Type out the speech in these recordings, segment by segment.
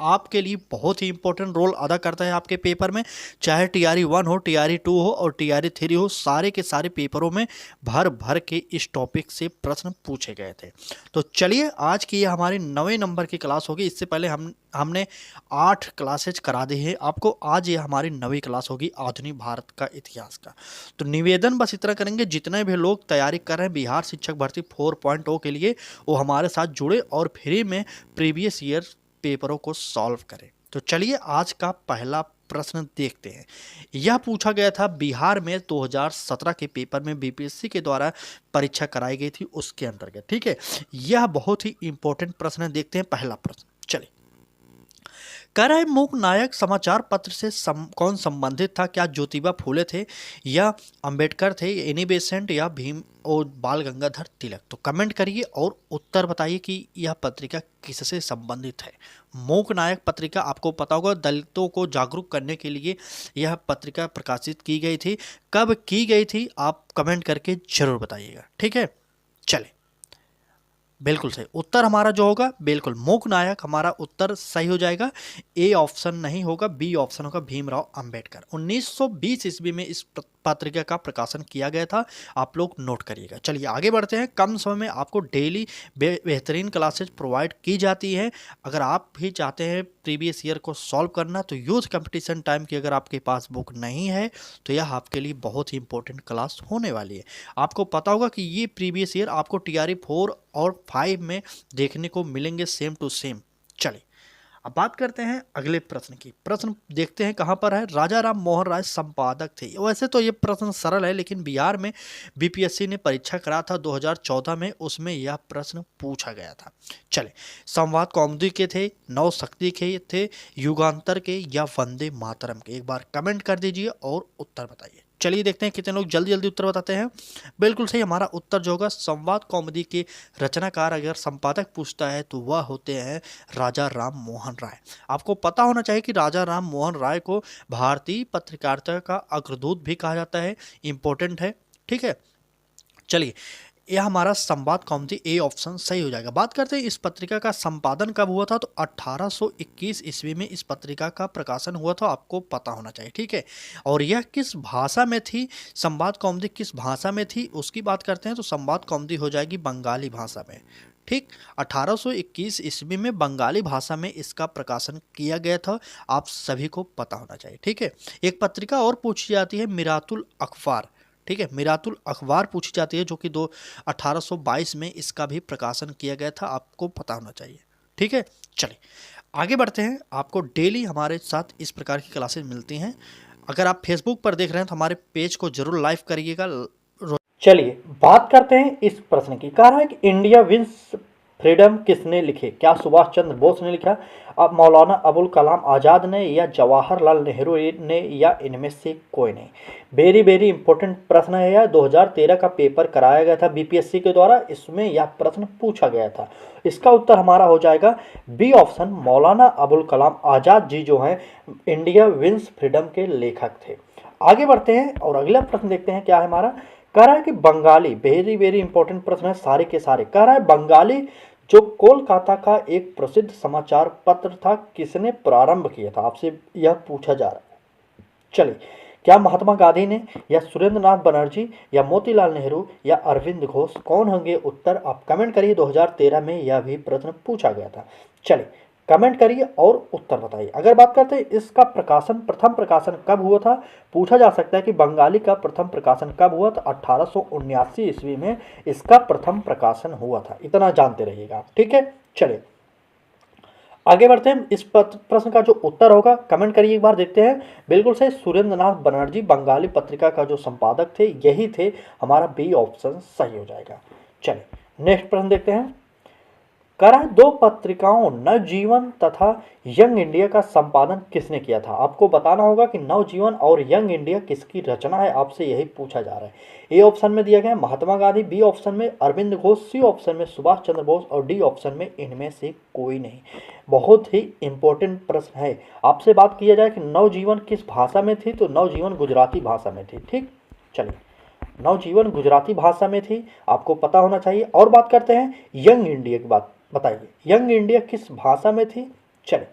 आपके लिए बहुत ही इंपॉर्टेंट रोल अदा करता है आपके पेपर में। चाहे टीआरई 1 हो, टीआरई 2 हो और टीआरई 3 हो, सारे के सारे पेपरों में भर भर के इस टॉपिक से प्रश्न पूछे गए थे। तो चलिए आज की ये हमारी 9वें नंबर की क्लास होगी। इससे पहले हमने 8 क्लासेज करा दी है आपको। आज ये हमारी 9वीं क्लास होगी आधुनिक भारत का इतिहास का। तो निवेदन बस इतना करेंगे, जितने भी लोग तैयारी कर रहे हैं बिहार शिक्षक भर्ती 4.0 के लिए, वो हमारे साथ जुड़े और फ्री में प्रीवियस ईयर पेपरों को सॉल्व करें। तो चलिए आज का पहला प्रश्न देखते हैं। यह पूछा गया था बिहार में 2017 के पेपर में बीपीएससी के द्वारा परीक्षा कराई गई थी उसके अंतर्गत। ठीक है, यह बहुत ही इंपॉर्टेंट प्रश्न है। देखते हैं पहला प्रश्न। चलिए, कह रहा है मूक नायक समाचार पत्र से कौन संबंधित था? क्या ज्योतिबा फूले थे या अंबेडकर थे, एनी बेसेंट या भीम और बाल गंगाधर तिलक? तो कमेंट करिए और उत्तर बताइए कि यह पत्रिका किससे संबंधित है। मूक नायक पत्रिका आपको पता होगा, दलितों को जागरूक करने के लिए यह पत्रिका प्रकाशित की गई थी। कब की गई थी आप कमेंट करके जरूर बताइएगा। ठीक है, चले बिल्कुल सही उत्तर हमारा जो होगा, बिल्कुल मूक नायक हमारा उत्तर सही हो जाएगा। ए ऑप्शन नहीं होगा, बी ऑप्शन होगा भीमराव अंबेडकर। 1920 ईस्वी में इस पत्रिका का प्रकाशन किया गया था, आप लोग नोट करिएगा। चलिए आगे बढ़ते हैं। कम समय में आपको डेली बेहतरीन क्लासेज प्रोवाइड की जाती है। अगर आप भी चाहते हैं प्रीवियस ईयर को सॉल्व करना, तो यूथ कंपटीशन टाइम की अगर आपके पास बुक नहीं है तो यह आपके लिए बहुत ही इंपॉर्टेंट क्लास होने वाली है। आपको पता होगा कि ये प्रीवियस ईयर आपको टीआरई 4 और 5 में देखने को मिलेंगे सेम टू सेम। चलिए अब बात करते हैं अगले प्रश्न की। प्रश्न देखते हैं कहाँ पर है। राजा राम मोहन राय संपादक थे। वैसे तो ये प्रश्न सरल है, लेकिन बिहार में बीपीएससी ने परीक्षा करा था 2014 में, उसमें यह प्रश्न पूछा गया था। चले, संवाद कौमुदी के थे, नव शक्ति के थे, युगांतर के या वंदे मातरम के? एक बार कमेंट कर दीजिए और उत्तर बताइए। चलिए देखते हैं कितने लोग जल्दी जल्दी उत्तर बताते हैं। बिल्कुल सही, हमारा उत्तर जो होगा संवाद कौमुदी के रचनाकार अगर संपादक पूछता है तो वह होते हैं राजा राम मोहन राय। आपको पता होना चाहिए कि राजा राम मोहन राय को भारतीय पत्रकारिता का अग्रदूत भी कहा जाता है। इंपॉर्टेंट है। ठीक है, चलिए यह हमारा संवाद कौमुदी ए ऑप्शन सही हो जाएगा। बात करते हैं इस पत्रिका का संपादन कब हुआ था, तो 1821 ईस्वी में इस पत्रिका का प्रकाशन हुआ था, आपको पता होना चाहिए। ठीक है, और यह किस भाषा में थी, संवाद कौमुदी किस भाषा में थी उसकी बात करते हैं, तो संवाद कौमुदी हो जाएगी बंगाली भाषा में। ठीक, 1821 ईस्वी में बंगाली भाषा में इसका प्रकाशन किया गया था, आप सभी को पता होना चाहिए। ठीक है, एक पत्रिका और पूछी जाती है मिरातुल अखबार। ठीक है, मिरातुल अखबार पूछी जाती है, जो कि 1822 में इसका भी प्रकाशन किया गया था, आपको पता होना चाहिए। ठीक है, चलिए आगे बढ़ते हैं। आपको डेली हमारे साथ इस प्रकार की क्लासेस मिलती हैं। अगर आप फेसबुक पर देख रहे हैं तो हमारे पेज को जरूर लाइक करिएगा। चलिए बात करते हैं इस प्रश्न की। कह रहा है कि इंडिया विंस फ्रीडम किसने लिखे? क्या सुभाष चंद्र बोस ने लिखा, अब मौलाना अबुल कलाम आज़ाद ने या जवाहरलाल नेहरू ने या इनमें से कोई नहीं? वेरी वेरी इंपॉर्टेंट प्रश्न है यह। 2013 का पेपर कराया गया था बीपीएससी के द्वारा, इसमें यह प्रश्न पूछा गया था। इसका उत्तर हमारा हो जाएगा बी ऑप्शन, मौलाना अबुल कलाम आज़ाद जी जो हैं इंडिया विंस फ्रीडम के लेखक थे। आगे बढ़ते हैं और अगला प्रश्न देखते हैं क्या है हमारा। कह रहा है कि बंगाली, वेरी वेरी इंपॉर्टेंट प्रश्न है सारे के सारे। कह रहा है बंगाली जो कोलकाता का एक प्रसिद्ध समाचार पत्र था, किसने प्रारंभ किया था? आपसे यह पूछा जा रहा है। चलिए, क्या महात्मा गांधी ने या सुरेंद्र नाथ बनर्जी या मोतीलाल नेहरू या अरविंद घोष? कौन होंगे उत्तर? आप कमेंट करिए। 2013 में यह भी प्रश्न पूछा गया था। चलिए कमेंट करिए और उत्तर बताइए। अगर बात करते हैं इसका प्रथम प्रकाशन कब हुआ था, पूछा जा सकता है कि बंगाली का प्रथम प्रकाशन कब हुआ था। 1879 ईस्वी में इसका प्रथम प्रकाशन हुआ था, इतना जानते रहिएगा। ठीक है, चलिए आगे बढ़ते हैं। इस प्रश्न का जो उत्तर होगा कमेंट करिए एक बार, देखते हैं। बिल्कुल सही, सुरेंद्र नाथ बनर्जी बंगाली पत्रिका का जो संपादक थे यही थे, हमारा बी ऑप्शन सही हो जाएगा। चलिए नेक्स्ट प्रश्न देखते हैं। कह रहा है दो पत्रिकाओं नवजीवन तथा यंग इंडिया का संपादन किसने किया था? आपको बताना होगा कि नवजीवन और यंग इंडिया किसकी रचना है, आपसे यही पूछा जा रहा है। ए ऑप्शन में दिया गया है महात्मा गांधी, बी ऑप्शन में अरविंद घोष, सी ऑप्शन में सुभाष चंद्र बोस और डी ऑप्शन में इनमें से कोई नहीं। बहुत ही इंपॉर्टेंट प्रश्न है। आपसे बात किया जाए कि नवजीवन किस भाषा में थी, तो नवजीवन गुजराती भाषा में थी। ठीक, चलिए नवजीवन गुजराती भाषा में थी, आपको पता होना चाहिए। और बात करते हैं यंग इंडिया की बात, बताइए यंग इंडिया किस भाषा में थी। चलिए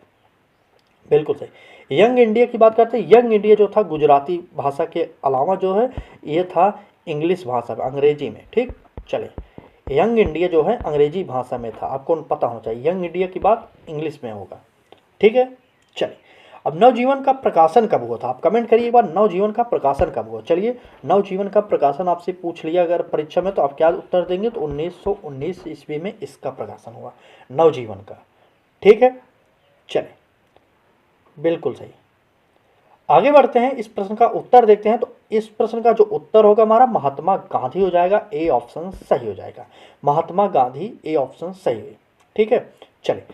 बिल्कुल सही। यंग इंडिया की बात करते हैं। यंग इंडिया जो था गुजराती भाषा के अलावा जो है ये था इंग्लिश भाषा में, अंग्रेजी में। ठीक, चलिए यंग इंडिया जो है अंग्रेजी भाषा में था, आपको पता होना चाहिए। यंग इंडिया की बात इंग्लिश में होगा। ठीक है, चलिए अब नवजीवन का प्रकाशन कब हुआ था, आप कमेंट करिए एक बार, नवजीवन का प्रकाशन कब हुआ। चलिए नवजीवन का प्रकाशन आपसे पूछ लिया अगर परीक्षा में तो आप क्या उत्तर देंगे, तो 1919 ईस्वी में इसका प्रकाशन हुआ नवजीवन का। ठीक है, चलिए बिल्कुल सही। आगे बढ़ते हैं, इस प्रश्न का उत्तर देखते हैं। तो इस प्रश्न का जो उत्तर होगा हमारा महात्मा गांधी हो जाएगा, ए ऑप्शन सही हो जाएगा। महात्मा गांधी, ए ऑप्शन सही है। ठीक है, चलिए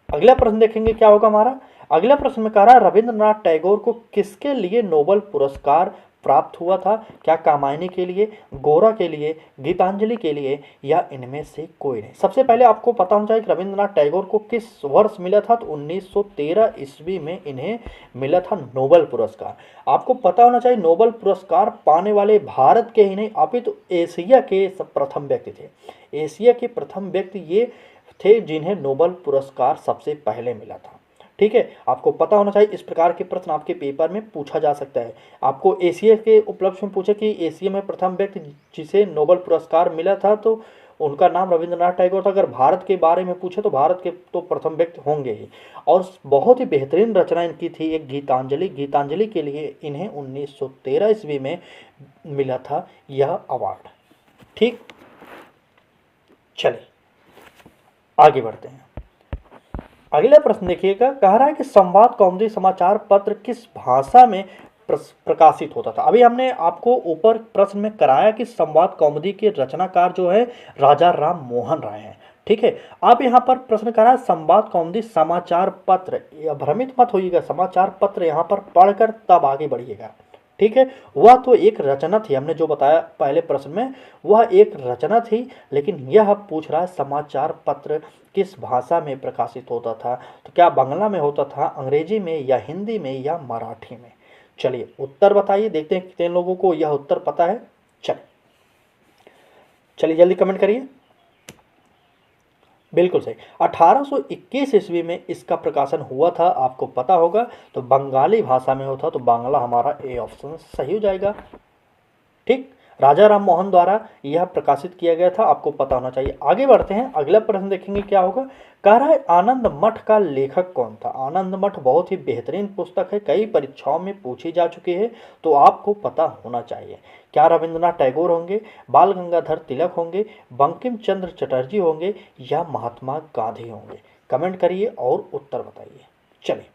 अगला प्रश्न देखेंगे क्या होगा हमारा। अगला प्रश्न में कह रहा है रविंद्रनाथ टैगोर को किसके लिए नोबेल पुरस्कार प्राप्त हुआ था। क्या कामायनी के लिए, गोरा के लिए, गीतांजलि के लिए, या इनमें से कोई नहीं। सबसे पहले आपको पता होना चाहिए कि रविंद्रनाथ टैगोर को किस वर्ष मिला था, तो 1913 ईस्वी में इन्हें मिला था नोबेल पुरस्कार। आपको पता होना चाहिए नोबेल पुरस्कार पाने वाले भारत के ही नहीं अपितु एशिया के प्रथम व्यक्ति थे। एशिया के प्रथम व्यक्ति ये थे जिन्हें नोबेल पुरस्कार सबसे पहले मिला था। ठीक है, आपको पता होना चाहिए, इस प्रकार के प्रश्न आपके पेपर में पूछा जा सकता है। आपको एशिया के उपलक्ष्य में पूछे कि एशिया में प्रथम व्यक्ति जिसे नोबेल पुरस्कार मिला था तो उनका नाम रविंद्रनाथ टैगोर था। अगर भारत के बारे में पूछे तो भारत के तो प्रथम व्यक्ति होंगे ही। और बहुत ही बेहतरीन रचना इनकी थी एक गीतांजलि। गीतांजलि के लिए इन्हें 1913 ईस्वी में मिला था यह अवार्ड। ठीक, चलिए आगे बढ़ते हैं। अगला प्रश्न देखिएगा, कह रहा है कि संवाद कौमुदी समाचार पत्र किस भाषा में प्रकाशित होता था। अभी हमने आपको ऊपर प्रश्न में कराया कि संवाद कौमुदी के रचनाकार जो है राजा राम मोहन राय हैं। ठीक है, अब यहाँ पर प्रश्न करा है संवाद कौमुदी समाचार पत्र, भ्रमित मत होइएगा, समाचार पत्र यहाँ पर पढ़कर तब आगे बढ़िएगा। ठीक है, वह तो एक रचना थी, हमने जो बताया पहले प्रश्न में वह एक रचना थी, लेकिन यह पूछ रहा है समाचार पत्र किस भाषा में प्रकाशित होता था। तो क्या बांग्ला में होता था, अंग्रेजी में, या हिंदी में, या मराठी में। चलिए उत्तर बताइए, देखते हैं कितने लोगों को यह उत्तर पता है। चलिए जल्दी कमेंट करिए। बिल्कुल सही, 1821 ईस्वी में इसका प्रकाशन हुआ था, आपको पता होगा। तो बंगाली भाषा में होता, तो बांग्ला हमारा ए ऑप्शन सही हो जाएगा। ठीक, राजा राम मोहन द्वारा यह प्रकाशित किया गया था, आपको पता होना चाहिए। आगे बढ़ते हैं, अगला प्रश्न देखेंगे क्या होगा। कह रहा है आनंद मठ का लेखक कौन था। आनंद मठ बहुत ही बेहतरीन पुस्तक है, कई परीक्षाओं में पूछी जा चुकी है, तो आपको पता होना चाहिए। क्या रविंद्रनाथ टैगोर होंगे, बाल गंगाधर तिलक होंगे, बंकिम चंद्र चटर्जी होंगे, या महात्मा गांधी होंगे। कमेंट करिए और उत्तर बताइए। चलिए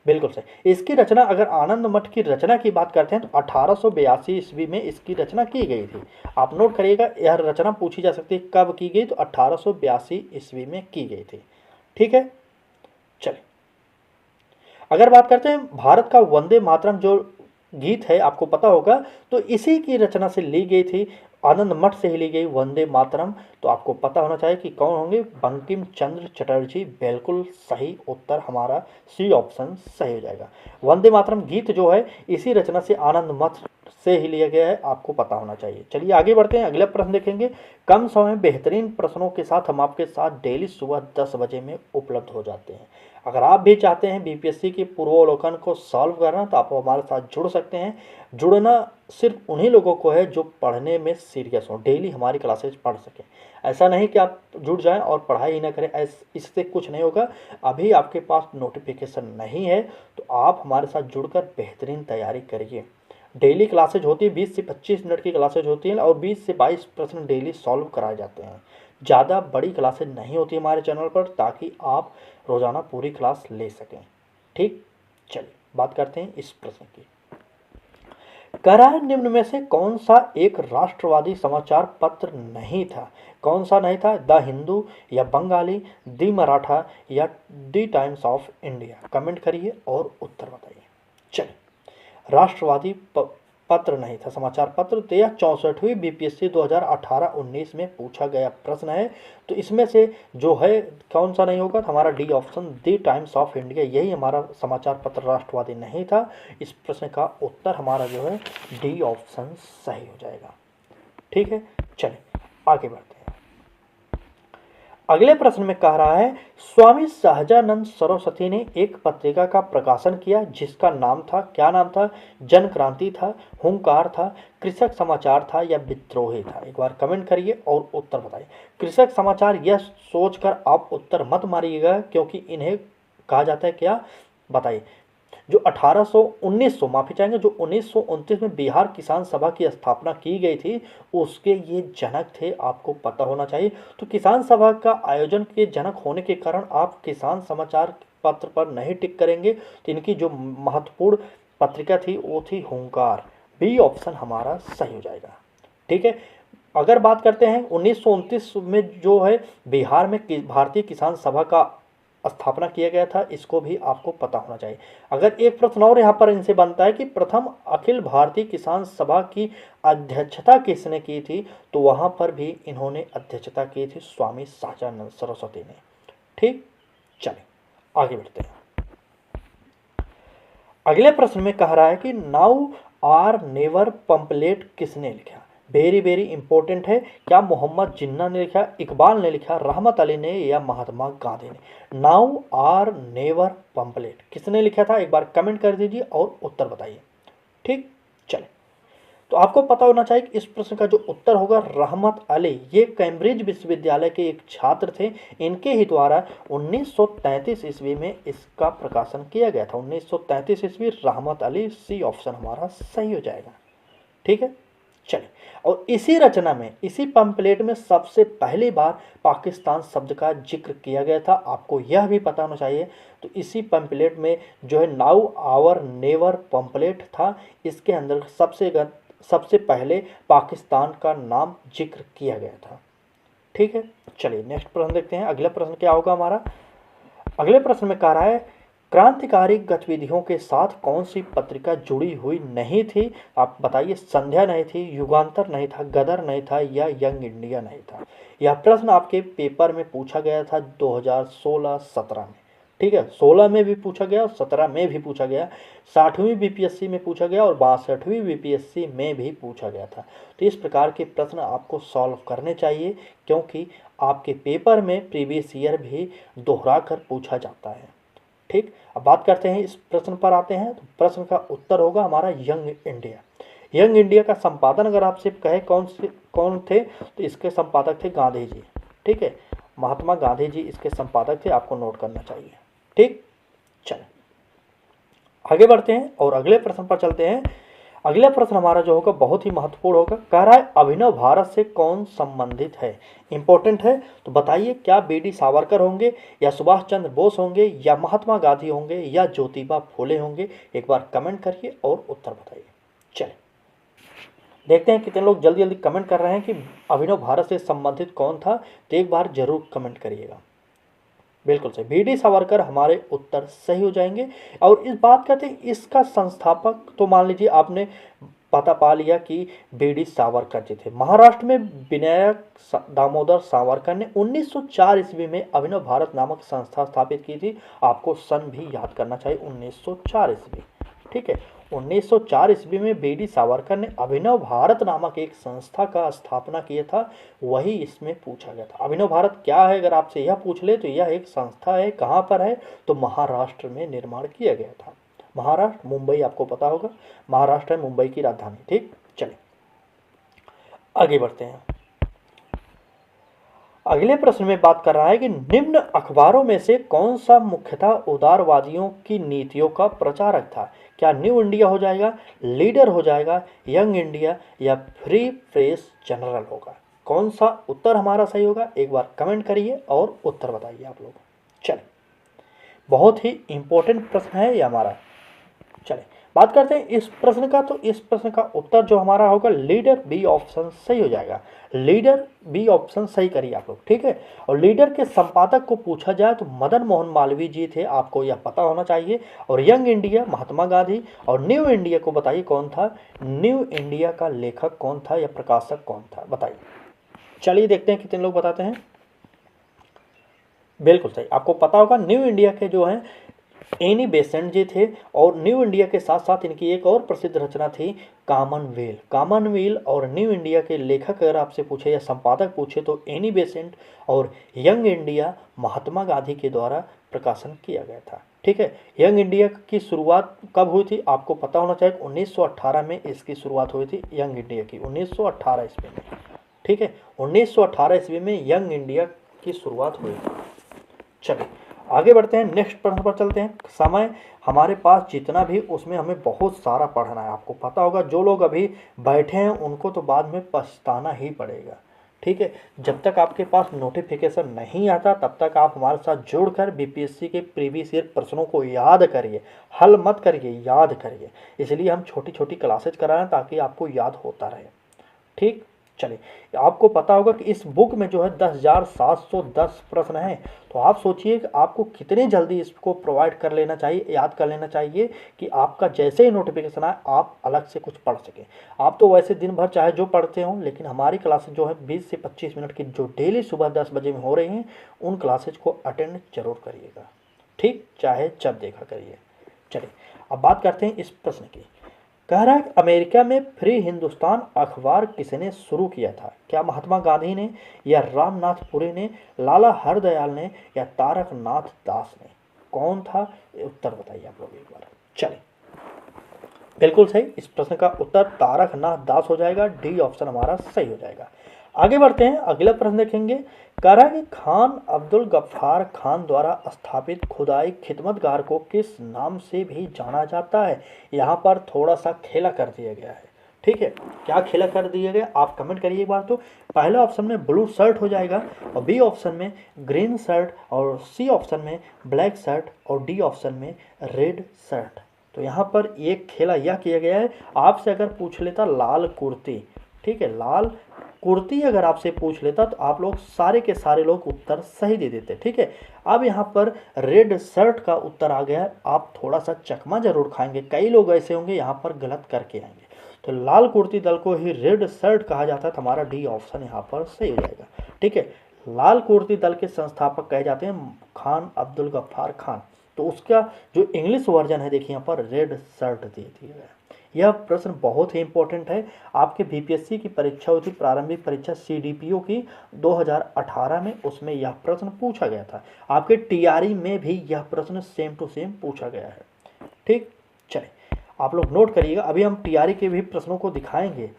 बिल्कुल सही, इसकी रचना अगर आनंद मठ की रचना की बात करते हैं तो 1882 ईस्वी में इसकी रचना की गई थी। आप नोट करिएगा, यह रचना पूछी जा सकती है कब की गई, तो 1882 ईस्वी में की गई थी। ठीक है, चलिए अगर बात करते हैं भारत का वंदे मातरम जो गीत है, आपको पता होगा, तो इसी की रचना से ली गई थी, आनंद मठ से ही ली गई वंदे मातरम। तो आपको पता होना चाहिए कि कौन होंगे, बंकिम चंद्र चटर्जी। बिल्कुल सही उत्तर हमारा सी ऑप्शन सही हो जाएगा। वंदे मातरम गीत जो है इसी रचना से आनंद मठ से ही लिया गया है, आपको पता होना चाहिए। चलिए आगे बढ़ते हैं, अगला प्रश्न देखेंगे। कम समय में बेहतरीन प्रश्नों के साथ हम आपके साथ डेली सुबह 10 बजे में उपलब्ध हो जाते हैं। अगर आप भी चाहते हैं बीपीएससी के पूर्वावलोकन को सॉल्व करना, तो आप हमारे साथ जुड़ सकते हैं। जुड़ना सिर्फ उन्हीं लोगों को है जो पढ़ने में सीरियस हो, डेली हमारी क्लासेज पढ़ सकें। ऐसा नहीं कि आप जुड़ जाएं और पढ़ाई ही ना करें, इससे कुछ नहीं होगा। अभी आपके पास नोटिफिकेशन नहीं है तो आप हमारे साथ जुड़कर बेहतरीन तैयारी करिए। डेली क्लासेज होती है, 20 से 25 मिनट की क्लासेज होती हैं और 20 से 22 प्रश्न डेली सॉल्व कराए जाते हैं। ज़्यादा बड़ी क्लासेज नहीं होती हमारे चैनल पर, ताकि आप रोज़ाना पूरी क्लास ले सकें। ठीक, चलिए बात करते हैं इस प्रश्न की। करार निम्न में से कौन सा एक राष्ट्रवादी समाचार पत्र नहीं था। कौन सा नहीं था, द हिंदू, या बंगाली, दी मराठा, या दी टाइम्स ऑफ इंडिया। कमेंट करिए और उत्तर बताइए। चलिए राष्ट्रवादी पत्र नहीं था, समाचार पत्र। तो यह 64वीं बीपीएससी 2018-19 में पूछा गया प्रश्न है। तो इसमें से जो है कौन सा नहीं होगा, तो हमारा D option, the times of India, यही हमारा समाचार पत्र राष्ट्रवादी नहीं था। इस प्रश्न का उत्तर हमारा जो है डी ऑप्शन सही हो जाएगा। ठीक है, चलिए आगे बढ़ते हैं। अगले प्रश्न में कह रहा है, स्वामी सहजानंद सरस्वती ने एक पत्रिका का प्रकाशन किया जिसका नाम था, क्या नाम था? जन क्रांति था, हुंकार था, कृषक समाचार था या विद्रोही था? एक बार कमेंट करिए और उत्तर बताइए। कृषक समाचार, यह सोचकर आप उत्तर मत मारिएगा क्योंकि इन्हें कहा जाता है क्या, बताइए। जो 1900 माफी चाहेंगे, जो 1929 में बिहार किसान सभा की स्थापना की गई थी, उसके ये जनक थे, आपको पता होना चाहिए। तो किसान सभा का आयोजन के जनक होने के कारण आप किसान समाचार पत्र पर नहीं टिक करेंगे, तो इनकी जो महत्वपूर्ण पत्रिका थी वो थी हुंकार। बी ऑप्शन हमारा सही हो जाएगा। ठीक है, अगर बात करते हैं 1929 में जो है बिहार में भारतीय किसान सभा का स्थापना किया गया था, इसको भी आपको पता होना चाहिए। अगर एक प्रश्न और यहाँ पर इनसे बनता है कि प्रथम अखिल भारतीय किसान सभा की अध्यक्षता किसने की थी, तो वहाँ पर भी इन्होंने अध्यक्षता की थी स्वामी सहजानंद सरस्वती ने। ठीक, चलिए आगे बढ़ते हैं। अगले प्रश्न में कह रहा है कि नाउ आर नेवर पंपलेट किसने लिखा? वेरी वेरी इंपॉर्टेंट है। क्या मोहम्मद जिन्ना ने लिखा, इकबाल ने लिखा, रहमत अली ने या महात्मा गांधी ने? नाउ आर नेवर पंपलेट किसने लिखा था? एक बार कमेंट कर दीजिए और उत्तर बताइए। ठीक, चले, तो आपको पता होना चाहिए कि इस प्रश्न का जो उत्तर होगा रहमत अली, ये कैम्ब्रिज विश्वविद्यालय के एक छात्र थे। इनके ही द्वारा 1933 ईस्वी में इसका प्रकाशन किया गया था। 1933 ईस्वी, रहमत अली, सी ऑप्शन हमारा सही हो जाएगा। ठीक है, चलिए, और इसी रचना में, इसी पंपलेट में सबसे पहली बार पाकिस्तान शब्द का जिक्र किया गया था, आपको यह भी पता होना चाहिए। तो इसी पंपलेट में जो है नाउ आवर नेवर पंपलेट था, इसके अंदर सबसे पहले पाकिस्तान का नाम जिक्र किया गया था। ठीक है, चलिए नेक्स्ट प्रश्न देखते हैं। अगला प्रश्न क्या होगा हमारा? अगले प्रश्न में कह रहा है, क्रांतिकारी गतिविधियों के साथ कौन सी पत्रिका जुड़ी हुई नहीं थी? आप बताइए। संध्या नहीं थी, युगांतर नहीं था, गदर नहीं था या यंग इंडिया नहीं था? यह प्रश्न आपके पेपर में पूछा गया था 2016-17 में। ठीक है, 16 में भी पूछा गया और 17 में भी पूछा गया, 60वीं बीपीएससी में पूछा गया और 62वीं बीपीएससी में भी पूछा गया था। तो इस प्रकार के प्रश्न आपको सॉल्व करने चाहिए क्योंकि आपके पेपर में प्रीवियस ईयर भी दोहरा कर पूछा जाता है। ठीक, अब बात करते हैं, इस प्रश्न पर आते हैं। तो प्रश्न का उत्तर होगा हमारा यंग इंडिया। यंग इंडिया का संपादन अगर आपसे कहे कौन थे, तो इसके संपादक थे गांधी जी। ठीक है, महात्मा गांधी जी इसके संपादक थे, आपको नोट करना चाहिए। ठीक, चलें आगे बढ़ते हैं और अगले प्रश्न पर चलते हैं। अगला प्रश्न हमारा जो होगा बहुत ही महत्वपूर्ण होगा। कह रहा है, अभिनव भारत से कौन संबंधित है? इंपॉर्टेंट है, तो बताइए। क्या बीडी सावरकर होंगे या सुभाष चंद्र बोस होंगे या महात्मा गांधी होंगे या ज्योतिबा फुले होंगे? एक बार कमेंट करिए और उत्तर बताइए। चलें देखते हैं कितने लोग जल्दी जल्दी कमेंट कर रहे हैं कि अभिनव भारत से संबंधित कौन था। तो एक बार जरूर कमेंट करिएगा। बिल्कुल सही, बीडी सावरकर हमारे उत्तर सही हो जाएंगे। और इस बात करते हैं, इसका संस्थापक तो मान लीजिए आपने पता पा लिया कि बीडी सावरकर जी थे। महाराष्ट्र में विनायक दामोदर सावरकर ने 1904 ईस्वी में अभिनव भारत नामक संस्था स्थापित की थी। आपको सन भी याद करना चाहिए, 1904 ईस्वी। ठीक है, 1904 ईस्वी में बीडी सावरकर ने अभिनव भारत नामक एक संस्था का स्थापना किया था, वही इसमें पूछा गया था। अभिनव भारत क्या है अगर आपसे यह पूछ ले, तो यह एक संस्था है। कहाँ पर है? तो महाराष्ट्र में निर्माण किया गया था। महाराष्ट्र, मुंबई, आपको पता होगा महाराष्ट्र है मुंबई की राजधानी। ठीक, चलिए आगे बढ़ते हैं। अगले प्रश्न में बात कर रहा है कि निम्न अखबारों में से कौन सा मुख्यतः उदारवादियों की नीतियों का प्रचारक था? क्या न्यू इंडिया हो जाएगा, लीडर हो जाएगा, यंग इंडिया या फ्री प्रेस जनरल होगा? कौन सा उत्तर हमारा सही होगा? एक बार कमेंट करिए और उत्तर बताइए आप लोग। चलें, बहुत ही इंपॉर्टेंट प्रश्न है ये हमारा। चलें बात करते हैं इस प्रश्न का। तो इस प्रश्न का उत्तर जो हमारा होगा लीडर, बी ऑप्शन सही हो जाएगा। लीडर, बी ऑप्शन सही करिए आप लोग। ठीक है, और लीडर के संपादक को पूछा जाए तो मदन मोहन मालवीय जी थे, आपको यह पता होना चाहिए। और यंग इंडिया महात्मा गांधी, और न्यू इंडिया को बताइए कौन था? न्यू इंडिया का लेखक कौन था या प्रकाशक कौन था? बताइए। चलिए देखते हैं कितने लोग बताते हैं। बिल्कुल सही, आपको पता होगा न्यू इंडिया के जो हैं एनी बेसेंट जी थे। और न्यू इंडिया के साथ साथ इनकी एक और प्रसिद्ध रचना थी कॉमनवेल। कॉमनवेल और न्यू इंडिया के लेखक अगर आपसे पूछे या संपादक पूछे तो एनी बेसेंट और यंग इंडिया महात्मा गांधी के द्वारा प्रकाशन किया गया था। ठीक है, यंग इंडिया की शुरुआत कब हुई थी आपको पता होना चाहिए। 1918 में इसकी शुरुआत हुई थी यंग इंडिया की, 1918 ईस्वी में। ठीक है, 1918 ईस्वी में यंग इंडिया की शुरुआत हुई थी। चलिए आगे बढ़ते हैं, नेक्स्ट प्रश्न पर चलते हैं। समय हमारे पास जितना भी उसमें हमें बहुत सारा पढ़ना है। आपको पता होगा जो लोग अभी बैठे हैं उनको तो बाद में पछताना ही पड़ेगा। ठीक है, जब तक आपके पास नोटिफिकेशन नहीं आता तब तक आप हमारे साथ जुड़कर बीपीएससी के प्रीवियस ईयर प्रश्नों को याद करिए, हल मत करिए, याद करिए। इसलिए हम छोटी छोटी क्लासेज करा रहे हैं ताकि आपको याद होता रहे। ठीक, चलिए आपको पता होगा कि इस बुक में जो है 10,710 प्रश्न हैं। तो आप सोचिए कि आपको कितने जल्दी इसको प्रोवाइड कर लेना चाहिए, याद कर लेना चाहिए कि आपका जैसे ही नोटिफिकेशन आए आप अलग से कुछ पढ़ सकें। आप तो वैसे दिन भर चाहे जो पढ़ते हों, लेकिन हमारी क्लासेज जो है 20 से 25 मिनट की जो डेली सुबह 10 बजे में हो रही हैं उन क्लासेज को अटेंड जरूर करिएगा। ठीक, चाहे जब देखा करिए। चलिए अब बात करते हैं इस प्रश्न की। कह रहा है कि अमेरिका में फ्री हिंदुस्तान अखबार किसने शुरू किया था? क्या महात्मा गांधी ने, या रामनाथ पुरी ने, लाला हरदयाल ने, या तारक नाथ दास ने? कौन था? उत्तर बताइए आप लोग एक बार। चलिए बिल्कुल सही, इस प्रश्न का उत्तर तारक नाथ दास हो जाएगा। डी ऑप्शन हमारा सही हो जाएगा। आगे बढ़ते हैं, अगला प्रश्न देखेंगे। कह रहा है कि खान अब्दुल गफ्फार खान द्वारा स्थापित खुदाई खिदमतगार को किस नाम से भी जाना जाता है? यहाँ पर थोड़ा सा खेला कर दिया गया है। ठीक है, क्या खेला कर दिया गया आप कमेंट करिए एक बार। तो पहले ऑप्शन में ब्लू शर्ट हो जाएगा, और बी ऑप्शन में ग्रीन शर्ट, और सी ऑप्शन में ब्लैक शर्ट, और डी ऑप्शन में रेड शर्ट। तो यहाँ पर एक खेला यह किया गया है, आपसे अगर पूछ लेता लाल कुर्ती, ठीक है, लाल कुर्ती अगर आपसे पूछ लेता तो आप लोग सारे के सारे लोग उत्तर सही दे देते। ठीक है, अब यहाँ पर रेड शर्ट का उत्तर आ गया है। आप थोड़ा सा चकमा जरूर खाएंगे, कई लोग ऐसे होंगे यहाँ पर गलत करके आएंगे। तो लाल कुर्ती दल को ही रेड शर्ट कहा जाता है। तो हमारा डी ऑप्शन यहाँ पर सही हो जाएगा। ठीक है, लाल कुर्ती दल के संस्थापक कहे जाते हैं खान अब्दुल गफ्फार खान। तो उसका जो इंग्लिश वर्जन है देखिए यहाँ पर रेड शर्ट दे दिया गया। यह प्रश्न बहुत ही इंपॉर्टेंट है। आपके बीपीएससी की परीक्षा हुई थी, प्रारंभिक परीक्षा सीडीपीओ की 2018 में, उसमें यह प्रश्न पूछा गया था। आपके टीआरई में भी यह प्रश्न सेम टू सेम पूछा गया है। ठीक, चलिए आप लोग नोट करिएगा। अभी हम टीआरई के भी प्रश्नों को दिखाएंगे।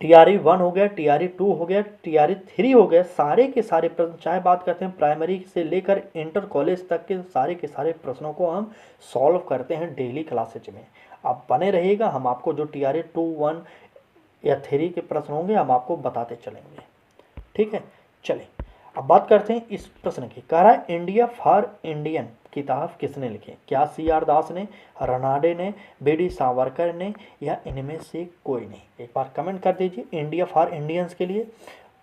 टीआरई 1 हो गया, टीआरई 2 हो गया, टीआरई 3 हो गया। सारे के सारे प्रश्न, चाहे बात करते हैं प्राइमरी से लेकर इंटर कॉलेज तक के सारे प्रश्नों को हम सॉल्व करते हैं डेली क्लासेज में। आप बने रहिएगा, हम आपको जो टीआरई 2, 1 या 3 के प्रश्न होंगे हम आपको बताते चलेंगे। ठीक है, चलिए अब बात करते हैं इस प्रश्न की। कह रहा है इंडिया फॉर इंडियन किताब किसने लिखी? क्या सीआर दास ने, रनाडे ने, बीडी सावरकर ने, या इनमें से कोई नहीं? एक बार कमेंट कर दीजिए इंडिया फॉर इंडियंस के लिए।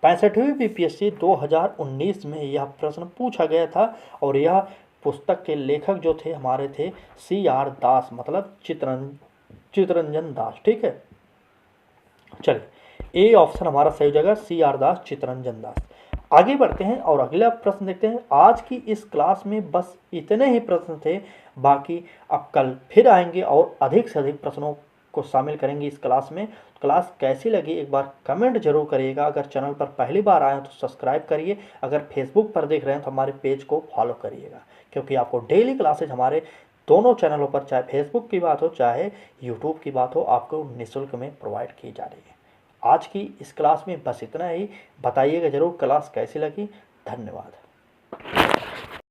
65वीं बीपीएससी 2019 में यह प्रश्न पूछा गया था, और यह पुस्तक के लेखक जो थे हमारे थे सीआर दास, मतलब चितरंजन दास। ठीक है, चलिए ए ऑप्शन हमारा सही जगह सीआर दास, चितरंजन दास। आगे बढ़ते हैं और अगला प्रश्न देखते हैं। आज की इस क्लास में बस इतने ही प्रश्न थे, बाकी अब कल फिर आएंगे और अधिक से अधिक प्रश्नों को शामिल करेंगे इस क्लास में। क्लास कैसी लगी एक बार कमेंट जरूर करिएगा। अगर चैनल पर पहली बार आए हैं तो सब्सक्राइब करिए। अगर फेसबुक पर देख रहे हैं तो हमारे पेज को फॉलो करिएगा, क्योंकि आपको डेली क्लासेज हमारे दोनों चैनलों पर, चाहे फेसबुक की बात हो चाहे यूट्यूब की बात हो, आपको निःशुल्क में प्रोवाइड की जा रही है। आज की इस क्लास में बस इतना ही। बताइएगा जरूर क्लास कैसी लगी। धन्यवाद।